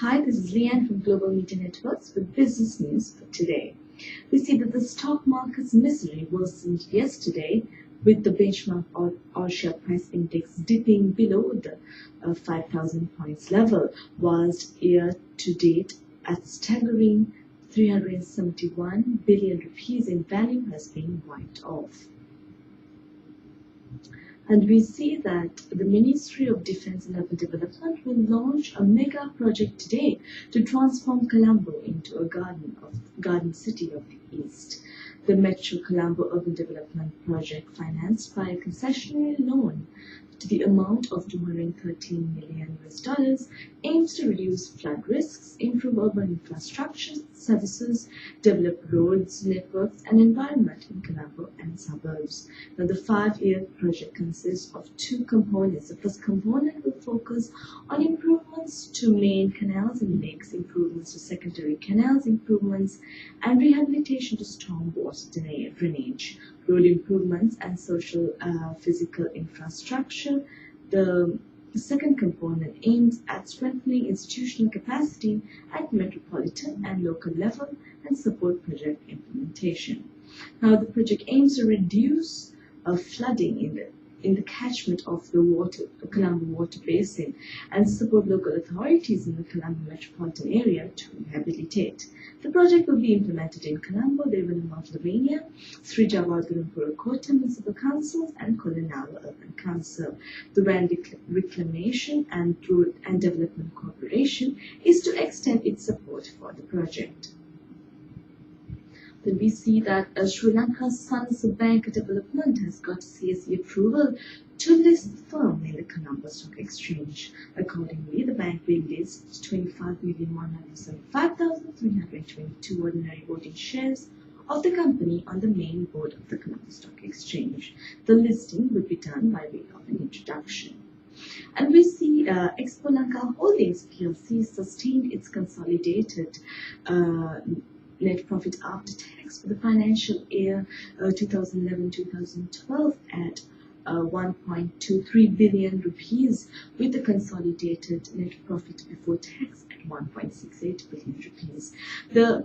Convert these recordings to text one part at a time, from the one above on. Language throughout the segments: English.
Hi, this is Leanne from Global Media Networks with business news for today. We see that the stock market's misery worsened yesterday with the benchmark or share price index dipping below the 5,000 points level, whilst year to date at staggering 371 billion rupees in value has been wiped off. And we see that the Ministry of Defence and Urban Development will launch a mega project today to transform Colombo into a garden city of the East. The Metro Colombo Urban Development Project, financed by a concessionary loan to the amount of $213 million, aims to reduce flood risks, improve urban infrastructure services, develop roads, networks, and environment in Colombo and suburbs. Now, the 5-year project consists of 2 components. The first component will focus on improvements to main canals and lakes, improvements to secondary canals, improvements and rehabilitation to stormwater drainage, road improvements and social physical infrastructure. The second component aims at strengthening institutional capacity at metropolitan and local level and support project implementation. Now, the project aims to reduce flooding in the catchment of the Colombo water basin and support local authorities in the Colombo metropolitan area to rehabilitate. The project will be implemented in Colombo, Devanaram of Slovenia, Sri Jawahar Kota Municipal Councils, and Kolanala Urban Council. The Land Reclamation and Road and Development Corporation is to extend its support for the project. Then we see that Sri Lanka's Sons Bank Development has got CSE approval to list the firm in the Colombo Stock Exchange. Accordingly, the bank will list 25,175,322 ordinary voting shares of the company on the main board of the Colombo Stock Exchange. The listing will be done by way of an introduction. And we see Expo Lanka Holdings PLC sustained its consolidated net profit after tax for the financial year 2011-2012 at 1.23 billion rupees, with the consolidated net profit before tax at 1.68 billion rupees. The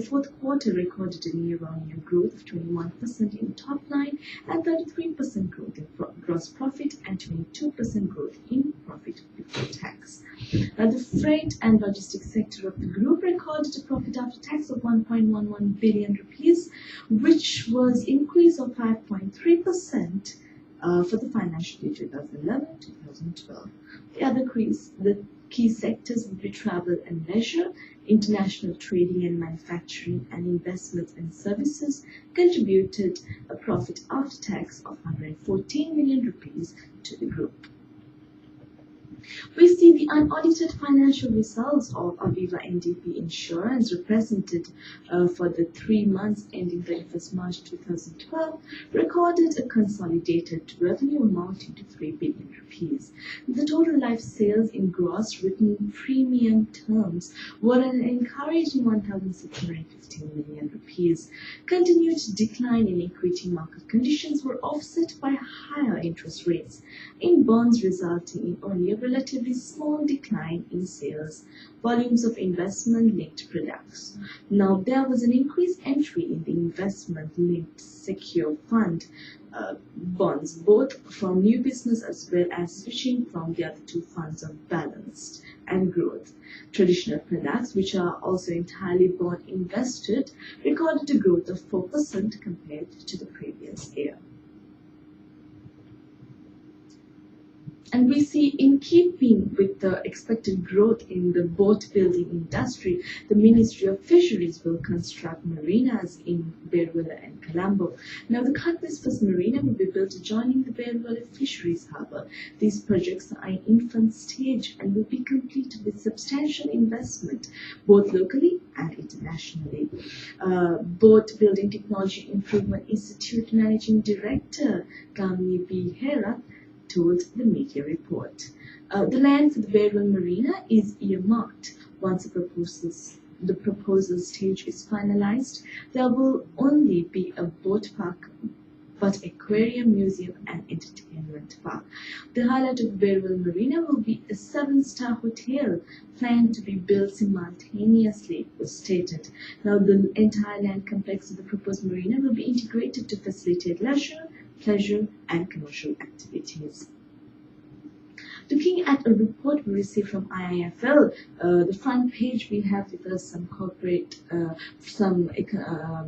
fourth quarter recorded a year-on-year growth of 21% in top line and 33% growth in gross profit and 22% growth in profit before tax. Now, the freight and logistics sector of the group recorded a profit after tax of 1.11 billion rupees, which was increase of 5.3% for the financial year 2011-2012. The key sectors would be travel and leisure, international trading and manufacturing, and investments and services contributed a profit after tax of 114 million rupees to the group. We see the unaudited financial results of Aviva NDP Insurance represented for the 3 months ending 31st March 2012 recorded a consolidated revenue amounting to 3 billion rupees. The total life sales in gross written premium terms were an encouraging 1,615 million rupees. Continued decline in equity market conditions were offset by higher interest rates in bonds, resulting in only a relatively small decline in sales volumes of investment-linked products. Now, there was an increased entry in the investment-linked secure fund bonds, both from new business as well as switching from the other 2 funds of balanced and growth. Traditional products, which are also entirely bond invested, recorded a growth of 4% compared to the previous year. And we see, in keeping with the expected growth in the boat building industry, the Ministry of Fisheries will construct marinas in Berwala and Colombo. Now, the country's first marina will be built adjoining the Berwala Fisheries Harbour. These projects are in infant stage and will be completed with substantial investment, both locally and internationally. Boat Building Technology Improvement Institute Managing Director Kamini B. Hera told the media report. The land for the Berwala Marina is earmarked. Once the proposal stage is finalized, there will only be a boat park but aquarium, museum and entertainment park. The highlight of Berwell Marina will be a 7-star hotel planned to be built simultaneously, it was stated. Now, the entire land complex of the proposed marina will be integrated to facilitate leisure, pleasure and commercial activities. Looking at a report we received from IIFL, the front page we have with us some corporate,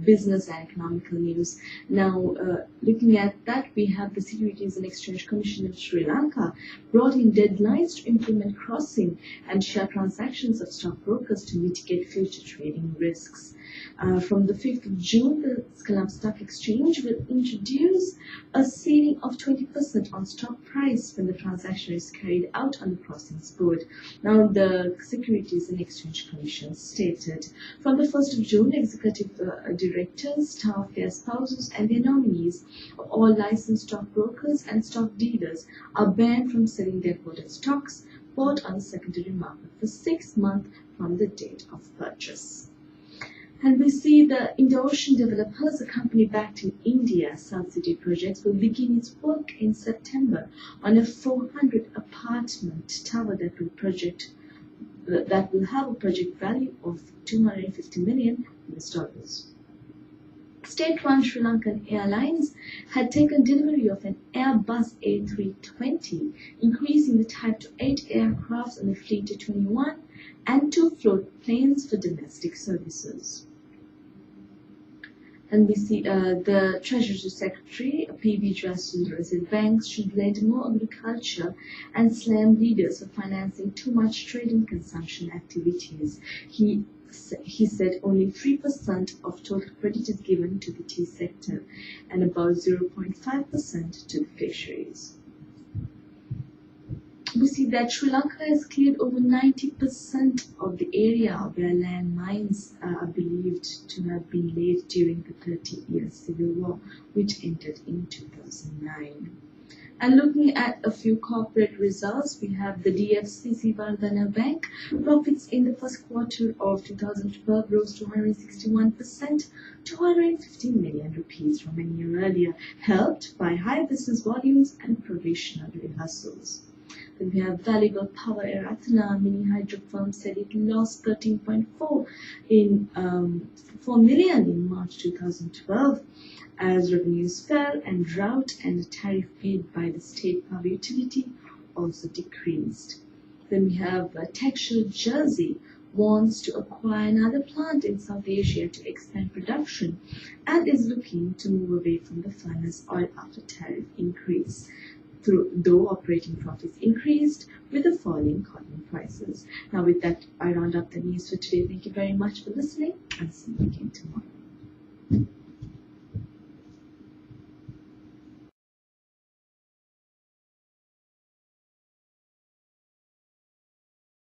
business and economical news. Now, looking at that, we have the Securities and Exchange Commission of Sri Lanka brought in deadlines to implement crossing and share transactions of stockbrokers to mitigate future trading risks. From the 5th of June, the Colombo Stock Exchange will introduce a ceiling of 20% on stock price when the transaction is carried out on the crossings board. Now, the Securities and Exchange Commission stated, from the 1st of June, executive directors, staff, their spouses, and their nominees of all licensed stockbrokers and stock dealers are banned from selling their quoted stocks bought on the secondary market for 6 months from the date of purchase. And we see the Indo-Ocean developers, a company backed in India, South City Projects, will begin its work in September on a 400-apartment tower that will have a project value of $250 million. State-run Sri Lankan Airlines had taken delivery of an Airbus A320, increasing the type to 8 aircraft on the fleet to 21 and 2 float planes for domestic services. And we see the Treasury Secretary, P.B. Jaiswal, said banks should lend more agriculture and slam leaders for financing too much trade and consumption activities. He said only 3% of total credit is given to the tea sector and about 0.5% to the fisheries. We see that Sri Lanka has cleared over 90% of the area where land mines are believed to have been laid during the 30-year civil war, which ended in 2009. And looking at a few corporate results, we have the DFCC Vardhana Bank. Profits in the first quarter of 2012 rose to 161%, 215 million rupees from a year earlier, helped by high business volumes and provisional rehearsals. Then we have Valuable Power Airathana mini hydro firm said it lost 13.4 million in March 2012 as revenues fell and drought and the tariff paid by the state power utility also decreased. Then we have Texture Jersey wants to acquire another plant in South Asia to expand production and is looking to move away from the furnace oil after tariff increase. Though operating profits increased with the falling cotton prices. Now with that, I round up the news for today. Thank you very much for listening and see you again tomorrow.